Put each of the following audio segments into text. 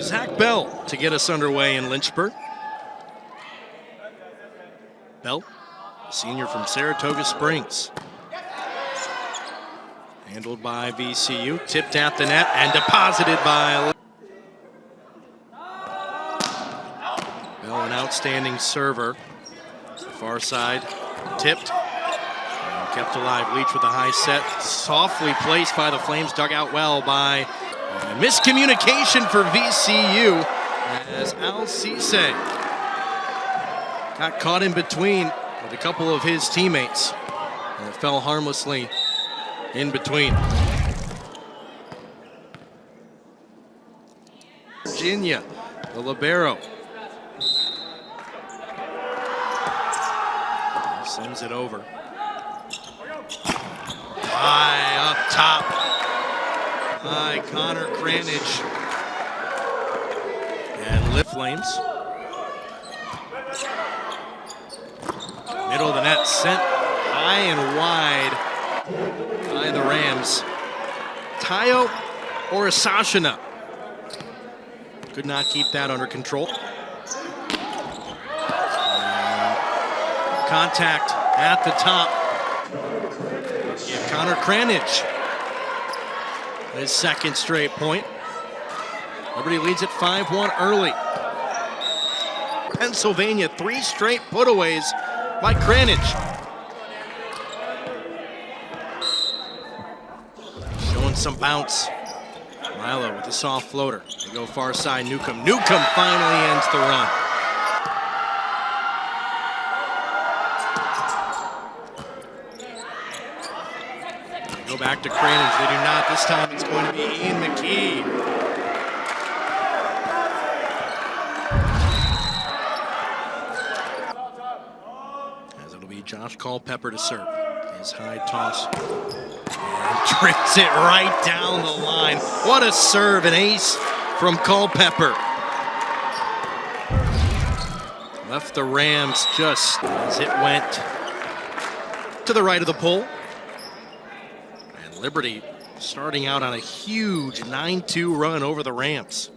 Zach Bell to get us underway in Lynchburg. Bell, senior from Saratoga Springs. Handled by VCU, tipped at the net and deposited by Bell, an outstanding server. Far side, tipped, and kept alive. Leach with a high set, softly placed by the Flames, dug out well by miscommunication for VCU as Al Cisse got caught in between with a couple of his teammates and it fell harmlessly in between. Virginia, the libero, sends it over. High up top by Connor Cranage. And lift Flames. Middle of the net, sent high and wide by the Rams. Tayo Orisashina could not keep that under control. Contact at the top. Give Connor Cranage his second straight point. Liberty leads at 5-1 early. Pennsylvania, 3 straight putaways by Cranage. Showing some bounce. Milo with a soft floater. They go far side, Newcomb. Newcomb finally ends the run. Go back to Cranage. They do not. This time it's going to be Ian McKee. As it'll be Josh Culpepper to serve. His high toss. And trips it right down the line. What a serve, an ace from Culpepper. Left the Rams just as it went to the right of the pole. Liberty starting out on a huge 9-2 run over the Rams.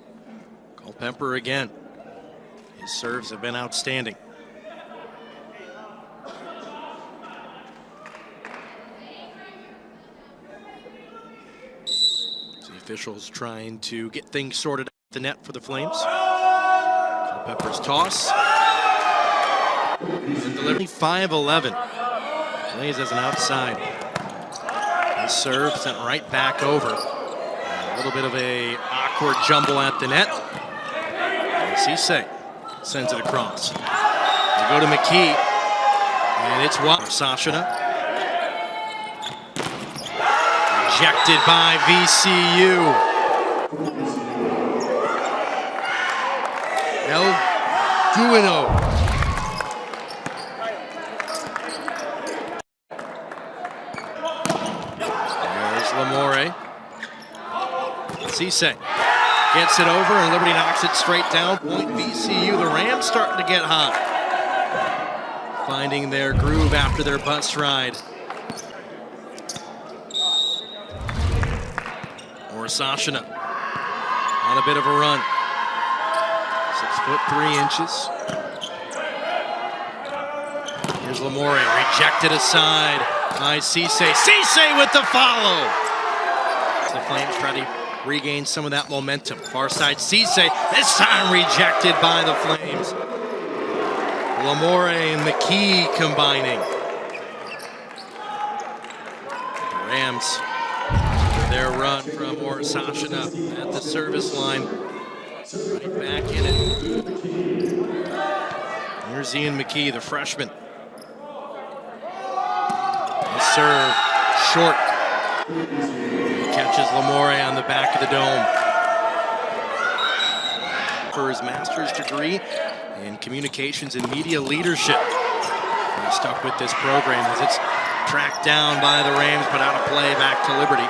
Culpepper again. His serves have been outstanding. The officials trying to get things sorted at the net for the Flames. Culpepper's toss. And delivery 5-11. Plays as an outside. Serve sent right back over. And a little bit of a awkward jumble at the net. And Cisse sends it across. They go to McKee. And it's Sashina. Rejected by VCU. El Duino. Lamore. Cisse gets it over and Liberty knocks it straight down. Point VCU. The Rams starting to get hot. Finding their groove after their bus ride. Orisashina on a bit of a run. 6'3". Here's Lamore, rejected aside by Cisse. Cisse with the follow. The Flames try to regain some of that momentum. Far side, Cisse, this time rejected by the Flames. Lamore and McKee combining. The Rams, their run from Orisashina at the service line. Right back in it. Here's Ian McKee, the freshman. Serve short. Catches Lamore on the back of the dome. For his master's degree in communications and media leadership. He's stuck with this program as it's tracked down by the Rams, but out of play back to Liberty.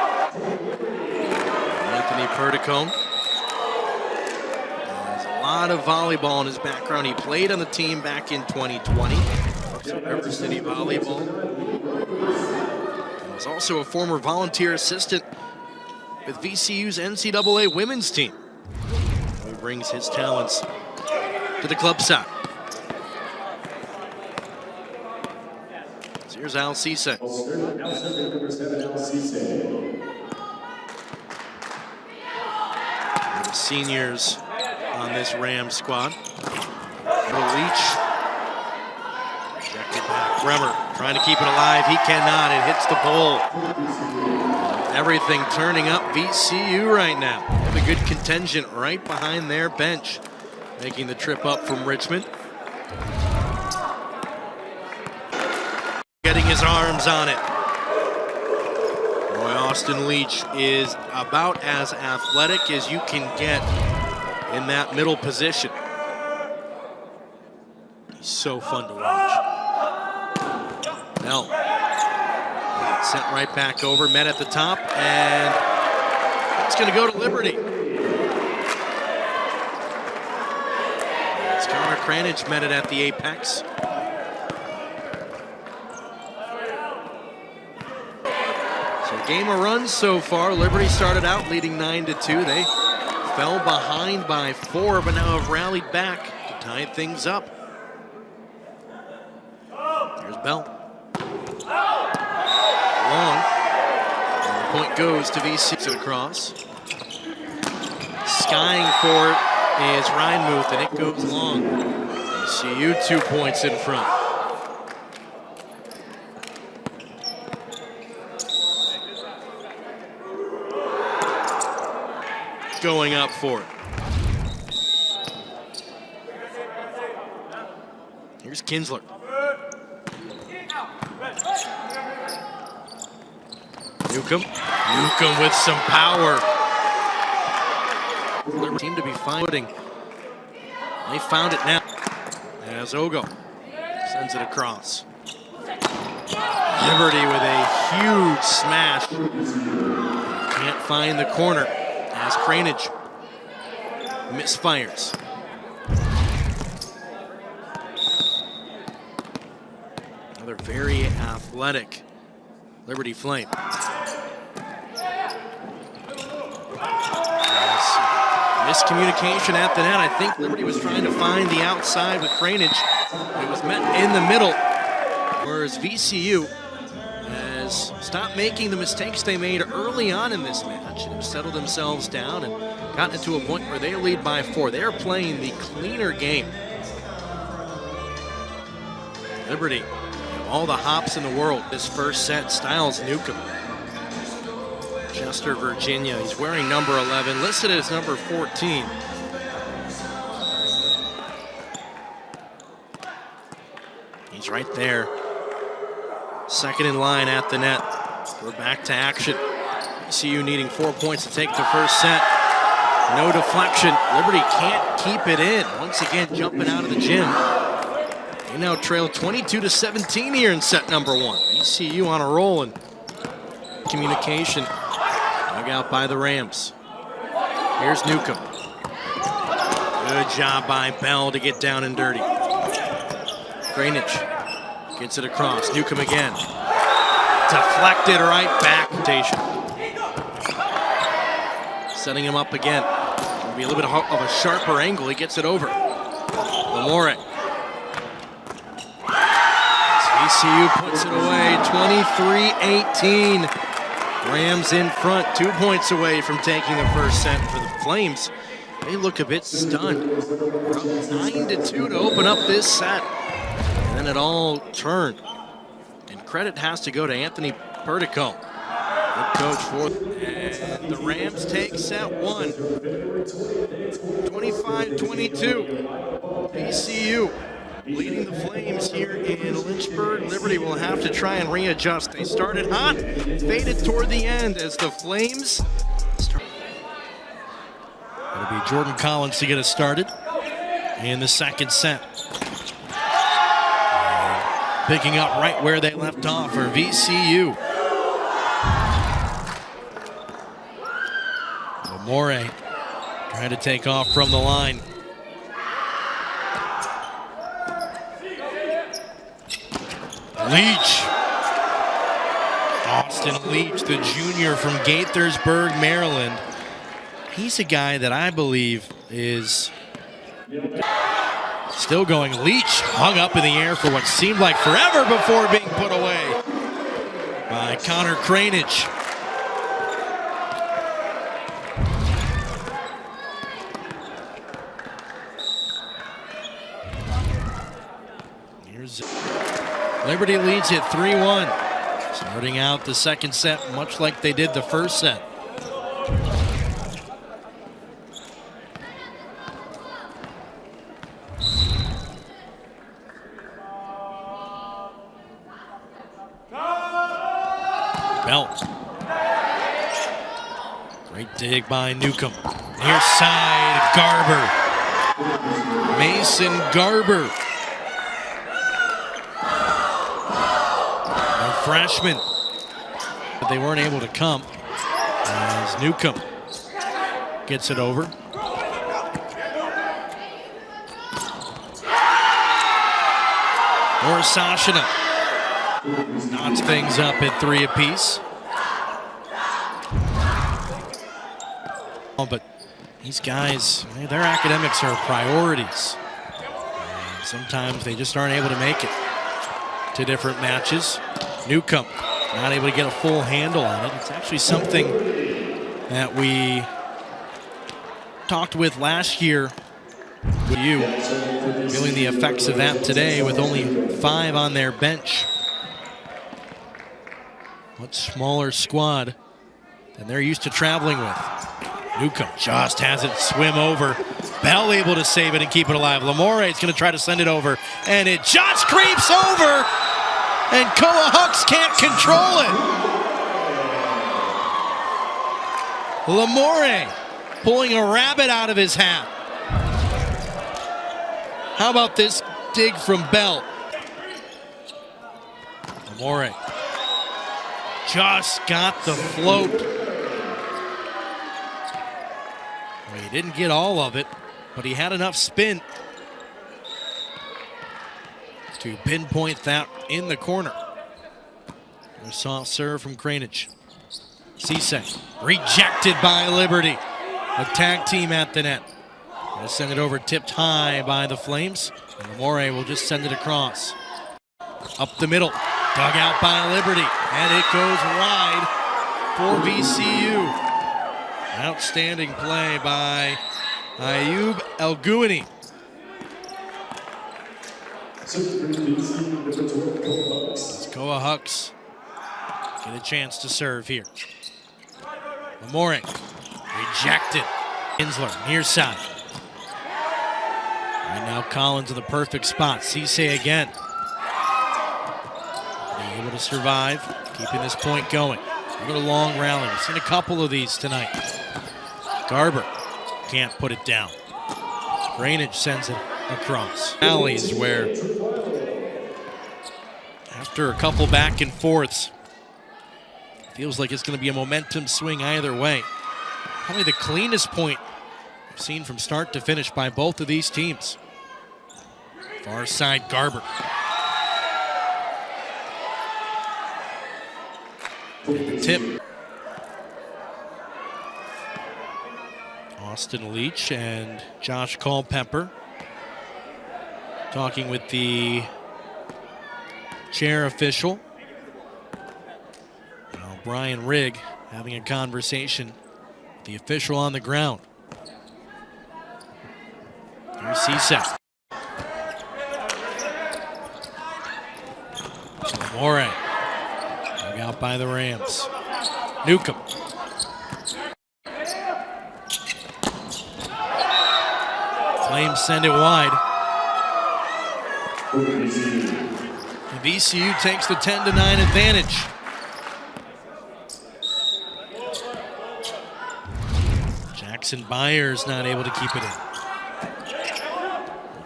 Anthony Perticone has a lot of volleyball in his background. He played on the team back in 2020. River City Volleyball. He was also a former volunteer assistant with VCU's NCAA women's team. We brings his talents to the club side. So here's Al Cisse. The seniors on this Rams squad. Leach. Rejected back. Bremer trying to keep it alive. He cannot. It hits the pole. Everything turning up VCU right now. They have a good contingent right behind their bench, making the trip up from Richmond. Getting his arms on it. Boy, Austin Leach is about as athletic as you can get in that middle position. He's so fun to watch. Bell. Sent right back over, met at the top, and it's going to go to Liberty. It's Connor Cranage met it at the apex. So game of runs so far. Liberty started out leading 9-2. They fell behind by 4, but now have rallied back to tie things up. There's Bell. Long. And the point goes to VCU across. Skying for it is Reinmuth, and it goes long. VCU 2 points in front. Going up for it. Here's Kinsler. Newcomb with some power. They seem to be finding. They found it now. As Ogo sends it across. Liberty with a huge smash. Can't find the corner as Cranage misfires. Another very athletic Liberty Flame. Miscommunication at the net. I think Liberty was trying to find the outside with Cranage. It was met in the middle. Whereas VCU has stopped making the mistakes they made early on in this match and have settled themselves down and gotten it to a point where they lead by 4. They are playing the cleaner game. Liberty, all the hops in the world. This first set, Styles Newcomb. Chester, Virginia. He's wearing number 11, listed as number 14. He's right there. Second in line at the net. We're back to action. VCU needing 4 points to take the first set. No deflection. Liberty can't keep it in. Once again, jumping out of the gym. They now trail 22-17 here in set number 1. VCU on a roll, and communication dug out by the Rams. Here's Newcomb. Good job by Bell to get down and dirty. Cranage gets it across. Newcomb again. Deflected right back. Setting him up again. It'll be a little bit of a sharper angle. He gets it over. Lamore. VCU puts it away. 23-18. Rams in front, 2 points away from taking the first set. For the Flames, they look a bit stunned. We're up 9-2 to open up this set. And then it all turned. And credit has to go to Anthony Perdico, head coach for and the Rams take set 1. 25-22. VCU leading the Flames here in Lynchburg. Liberty will have to try and readjust. They started hot, faded toward the end as the Flames start. It'll be Jordan Collins to get us started in the second set. And picking up right where they left off for VCU. Lamore trying to take off from the line. Leach. Austin Leach, the junior from Gaithersburg, Maryland. He's a guy that I believe is still going. Leach hung up in the air for what seemed like forever before being put away by Connor Cranage. Here's Liberty leads it 3-1. Starting out the second set much like they did the first set. Belt. Great dig by Newcomb. Near side, Garber. Mason Garber. A freshman. But they weren't able to come as Newcomb gets it over. Or Sashina knots things up at 3 apiece. But these guys, their academics are priorities. And sometimes they just aren't able to make it to different matches. Newcomb not able to get a full handle on it. It's actually something that we talked with last year with you, feeling the effects of that today with only 5 on their bench. Much smaller squad than they're used to traveling with. Newcomb just has it swim over. Bell able to save it and keep it alive. Lamore is going to try to send it over, and it just creeps over, and Koa Hux can't control it. Lamore pulling a rabbit out of his hat. How about this dig from Bell? Lamore just got the float. Well, he didn't get all of it, but he had enough spin to pinpoint that in the corner. A soft serve from Cranage. Cisse rejected by Liberty. A tag team at the net. Gonna send it over, tipped high by the Flames. And Lamore will just send it across. Up the middle, dug out by Liberty, and it goes wide for VCU. Outstanding play by Ayub El-Gouini. Koa Hux get a chance to serve here. Lamore rejected. Kinsler near side. Right now Collins in the perfect spot. Cisse again. Being able to survive, keeping this point going. Look at a long rally. We've seen a couple of these tonight. Garber can't put it down. Cranage sends it across. Alleys where after a couple back and forths, feels like it's going to be a momentum swing either way. Probably the cleanest point we've seen from start to finish by both of these teams. Far side, Garber. And the tip. Austin Leach and Josh Culpepper talking with the chair official. Now Brian Rigg having a conversation with the official on the ground. Here's Cisse. Lamore dug out by the Rams. Newcomb. Flames send it wide. And VCU takes the 10-9 advantage. Jackson Byers not able to keep it in.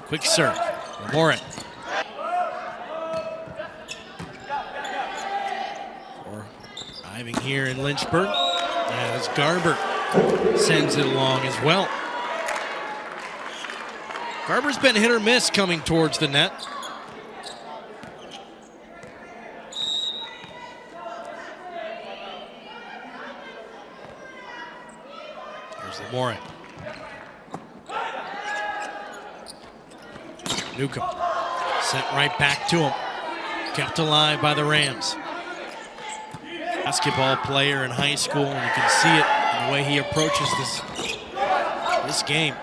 Quick serve. Lamore. Arriving here in Lynchburg as Garber sends it along as well. Garber's been hit or miss coming towards the net. There's Lamore. Newcomb sent right back to him. Kept alive by the Rams. Basketball player in high school, and you can see it in the way he approaches this game.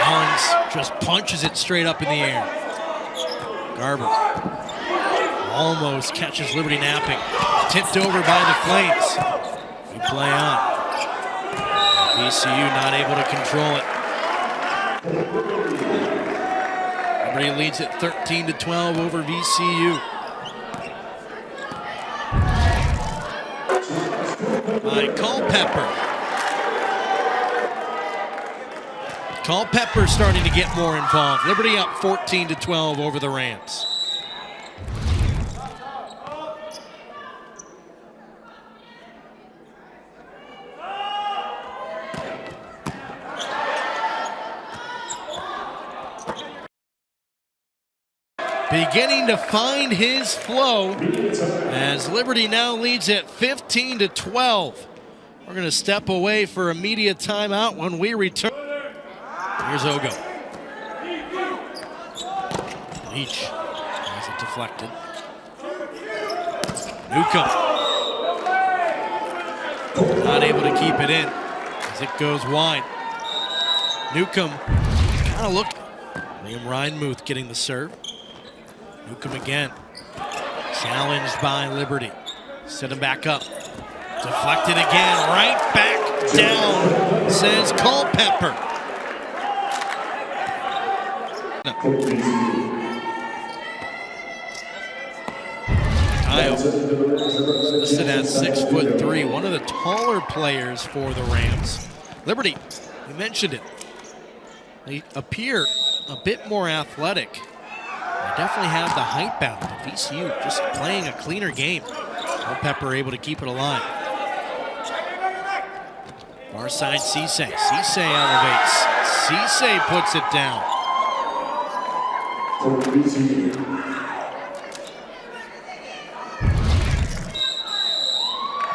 Collins just punches it straight up in the air. Garber almost catches Liberty napping. Tipped over by the Flames. We play on. VCU not able to control it. Liberty leads at 13-12 over VCU. By Culpepper. Culpepper starting to get more involved. Liberty up 14-12 over the Rams. Beginning to find his flow as Liberty now leads at 15-12. We're going to step away for a media timeout when we return. Here's Ogo. Leach has it deflected. Newcomb not able to keep it in as it goes wide. Newcomb kind of looked. Liam Reinmuth getting the serve. Newcomb again. Challenged by Liberty. Set him back up. Deflected again. Right back down, says Culpepper. Kyle, listed at 6'3", one of the taller players for the Rams. Liberty, we mentioned it. They appear a bit more athletic. They definitely have the height battle. VCU just playing a cleaner game. Culpepper able to keep it alive. Far side, Cisse. Cisse elevates. Cisse puts it down.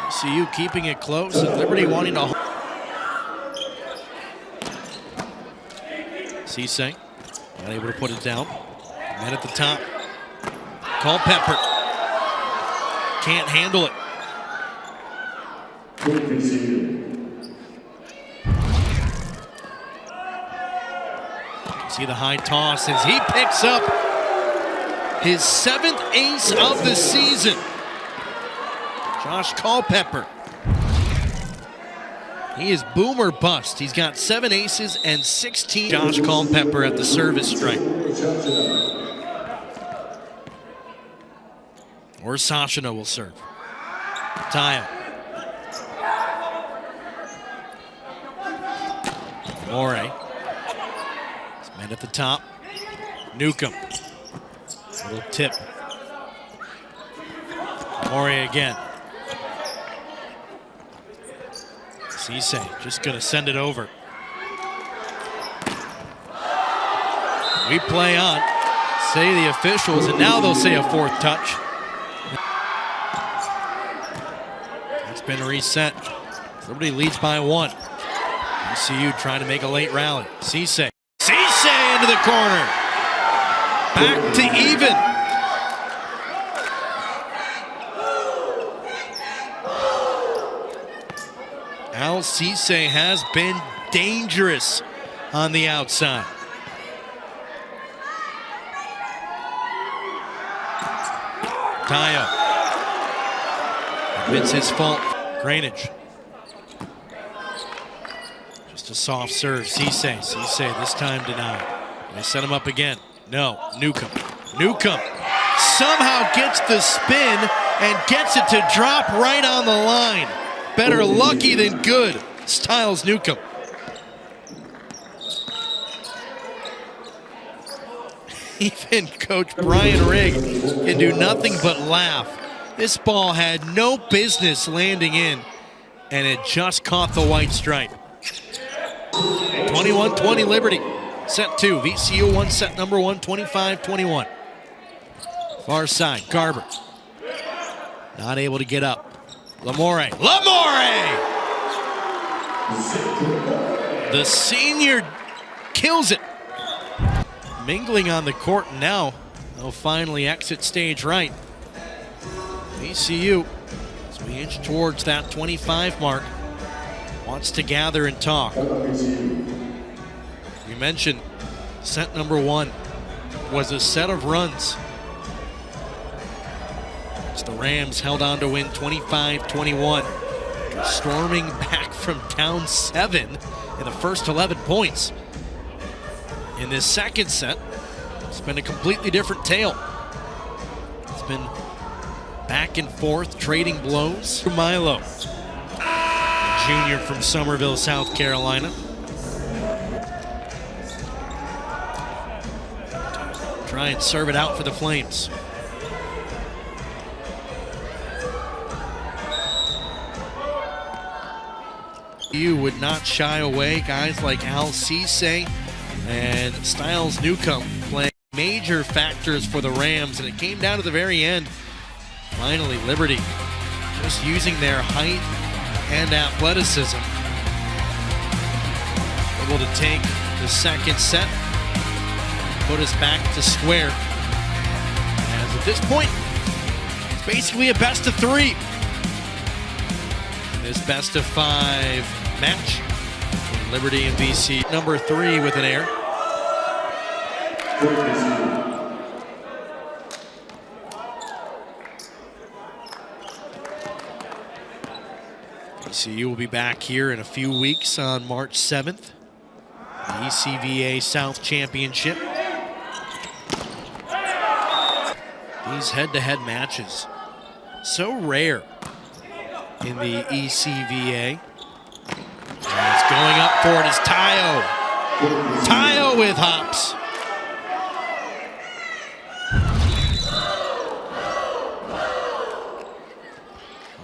VCU keeping it close and Liberty wanting to. Cisse not able to put it down. Men at the top. Culpepper can't handle it. See the high toss as he picks up his 7th ace of the season. Josh Culpepper. He is boom or bust. He's got 7 aces and 16. Josh Culpepper at the service strike. Or Sashino will serve. Tile. More. Men at the top. Newcomb. Little tip. More again. Cisse just going to send it over. We play on, say the officials, and now they'll say a 4th touch. It's been reset. Liberty leads by 1. VCU trying to make a late rally. Cisse. Cisse into the corner. Back to even. Al Cisse has been dangerous on the outside. Tayo admits his fault. Granage. Just a soft serve. Cisse. Cisse this time denied. They set him up again. No. Newcomb. Newcomb somehow gets the spin and gets it to drop right on the line. Better lucky than good. Styles Newcomb. Even Coach Brian Rigg can do nothing but laugh. This ball had no business landing in, and it just caught the white stripe. 21-20 Liberty. Set 2. VCU won set number 1, 25-21. Far side, Garber. Not able to get up. Lamore. The senior kills it. mingling on the court, and now they'll finally exit stage right. VCU, as we inch towards that 25 mark, wants to gather and talk. We mentioned set number one was a set of runs. As the Rams held on to win 25-21, storming back from down 7 in the first 11 points. In this second set, it's been a completely different tale. It's been back and forth, trading blows. Milo, junior from Somerville, South Carolina. Try and serve it out for the Flames. You would not shy away. Guys like Al Cisse and Styles Newcomb playing major factors for the Rams, and it came down to the very end. Finally, Liberty just using their height and athleticism, able to take the second set, put us back to square. As at this point, it's basically a best of 3. This best of 5 match between Liberty and VC. Number 3 with an air. VCU will be back here in a few weeks on March 7th. The ECVA South Championship. These head-to-head matches, so rare in the ECVA. And it's going up for it is Tayo. Tayo with hops.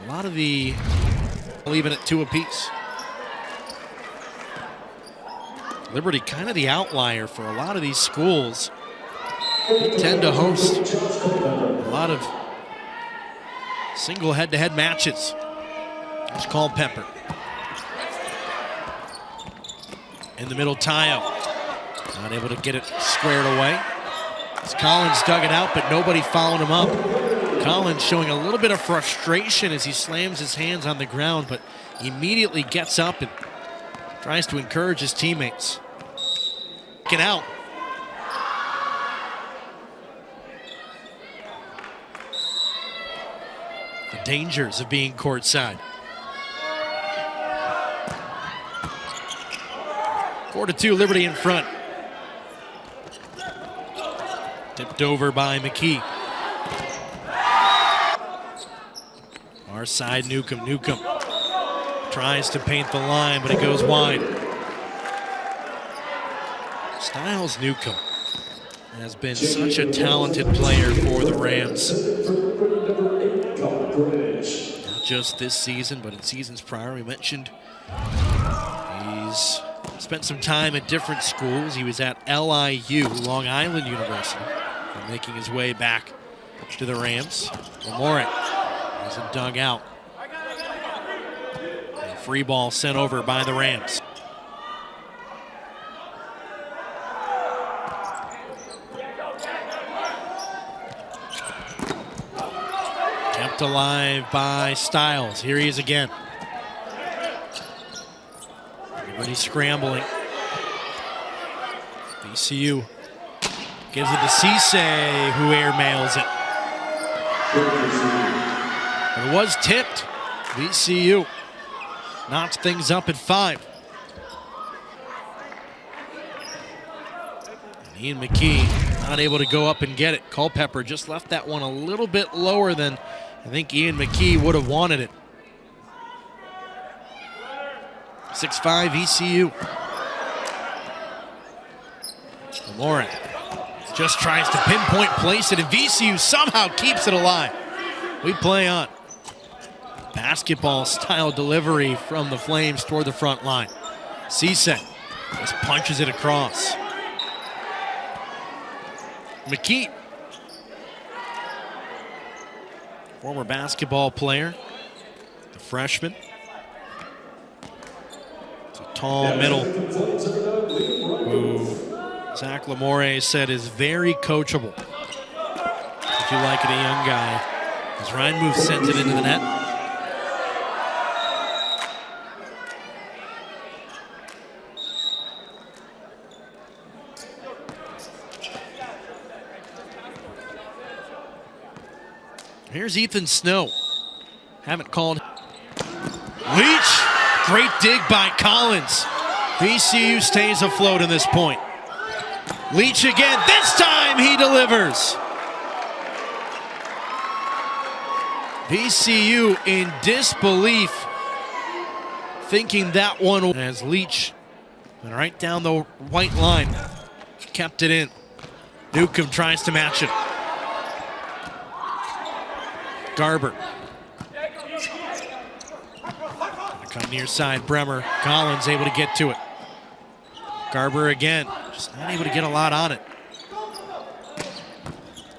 A lot of the leaving it 2 apiece. Liberty kind of the outlier for a lot of these schools. They tend to host a lot of single head-to-head matches. It's Culpepper. In the middle, Tayo. Not able to get it squared away. As Collins dug it out, but nobody followed him up. Collins showing a little bit of frustration as he slams his hands on the ground, but immediately gets up and tries to encourage his teammates. Get out. The dangers of being courtside. 4-2, Liberty in front. Tipped over by McKee. Our side, Newcomb. Newcomb tries to paint the line, but it goes wide. Styles Newcomb has been such a talented player for the Rams. Not just this season, but in seasons prior. We mentioned he's spent some time at different schools. He was at LIU, Long Island University, and making his way back to the Rams. Lamore wasn't dug out. A free ball sent over by the Rams. Kept alive by Styles. Here he is again. Everybody scrambling. VCU gives it to Cisse, who airmails it. It was tipped. VCU knocks things up at 5. And Ian McKee not able to go up and get it. Culpepper just left that one a little bit lower than I think Ian McKee would have wanted it. 6-5 VCU. Lauren just tries to pinpoint place it, and VCU somehow keeps it alive. We play on. Basketball style delivery from the Flames toward the front line. Cisse just punches it across. McKee, former basketball player, the freshman. It's a tall middle who Zach Lamore said is very coachable. If you like it, a young guy. As Ryan Muth sends it into the net. Here's Ethan Snow. Haven't called. Leach, great dig by Collins. VCU stays afloat in this point. Leach again, this time he delivers. VCU in disbelief, thinking that one as Leach went right down the white line, kept it in. Newcomb tries to match it. Garber. Cut near side, Bremer. Collins able to get to it. Garber again, just not able to get a lot on it.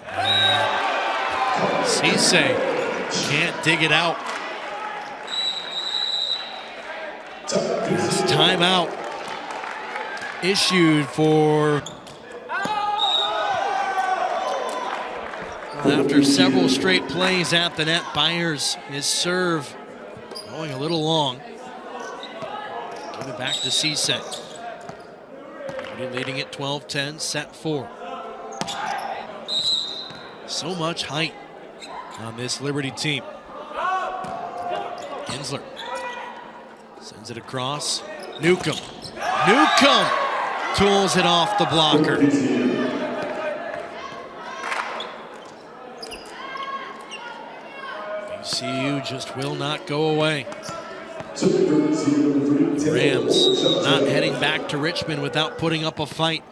And Cisse can't dig it out. This timeout issued for. After several straight plays at the net, Byers, his serve going a little long. Give it back to Cisse. Leading at 12-10, set 4. So much height on this Liberty team. Kinsler sends it across. Newcomb. Newcomb tools it off the blocker. VCU just will not go away. Rams not heading back to Richmond without putting up a fight.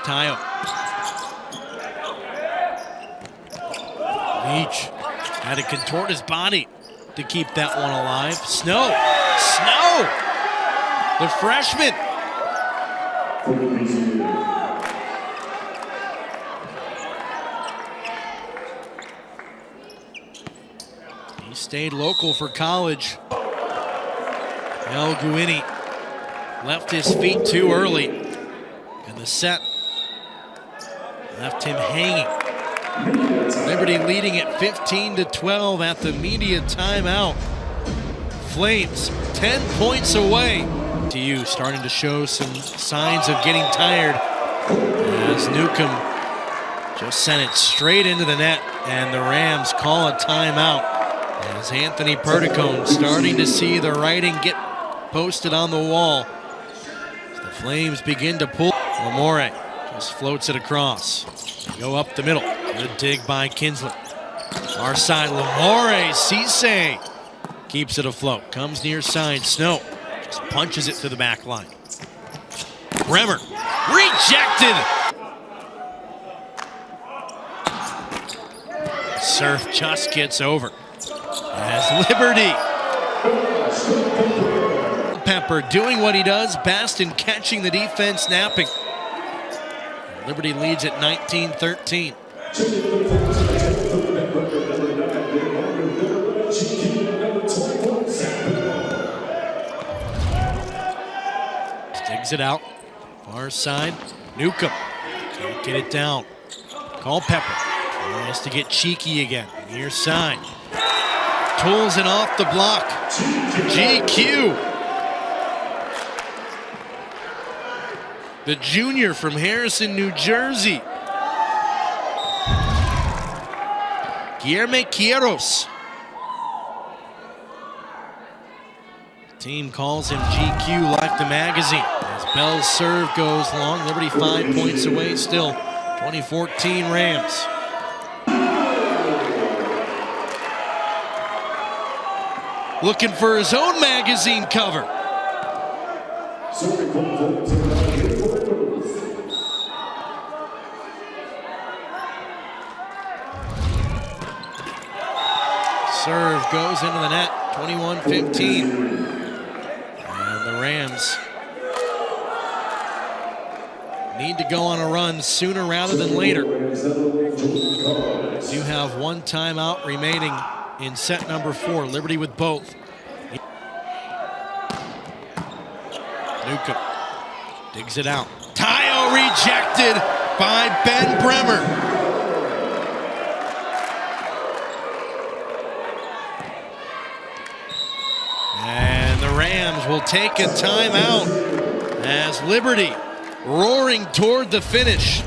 Tayo. Leach had to contort his body to keep that one alive. Snow. Snow! The freshman. He stayed local for college. El Guini left his feet too early, and the set left him hanging. Liberty leading at 15-12 at the media timeout. Flames 10 points away. VCU starting to show some signs of getting tired as Newcomb just sent it straight into the net, and the Rams call a timeout as Anthony Perticone starting to see the writing get posted on the wall. As the Flames begin to pull. Lamore just floats it across. Go up the middle. Good dig by Kinsler. Far side, Lamore. Cisse keeps it afloat. Comes near side. Snow just punches it to the back line. Bremer rejected. Surf just gets over. As Liberty. Pepper doing what he does best in catching the defense napping. Liberty leads at 19-13. Digs it out. Far side. Newcomb. Can't get it down. Culpepper tries to get cheeky again. Near side. Tools it off the block. GQ. The junior from Harrison, New Jersey. Guillermo Quiros. The team calls him GQ like the magazine. As Bell's serve goes long, Liberty 5 points away still. 2014 Rams. Looking for his own magazine cover. Serve goes into the net, 21-15. And the Rams need to go on a run sooner rather than later. Do have one timeout remaining in set number 4. Liberty with both. Newcomb digs it out. Tayo rejected by Ben Bremer. And the Rams will take a timeout as Liberty roaring toward the finish.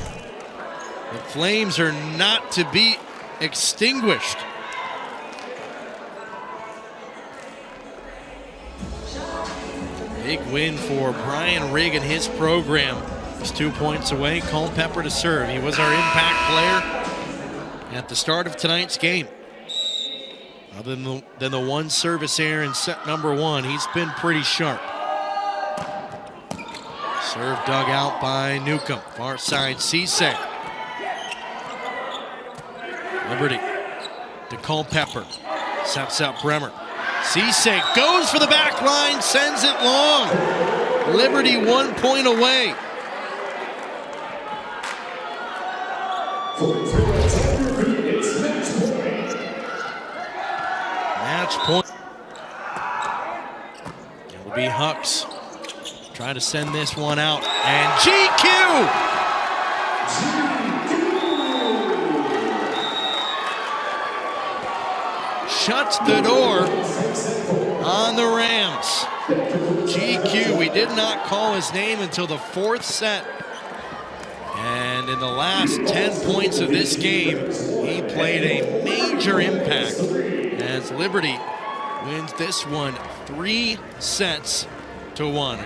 The Flames are not to be extinguished. Big win for Brian Rigg and his program. He's 2 points away. Culpepper to serve. He was our impact player at the start of tonight's game. Other than the one service error in set number one, he's been pretty sharp. Serve dug out by Newcomb. Far side, Cisse. Liberty to Culpepper. Sets up Bremer. Cisse goes for the back line, sends it long. Liberty 1 point away. Match point. It will be Hucks. Trying to send this one out. And GQ! Shuts the door on the Rams. GQ, we did not call his name until the fourth set. And in the last 10 points of this game, he played a major impact as Liberty wins this one 3-1.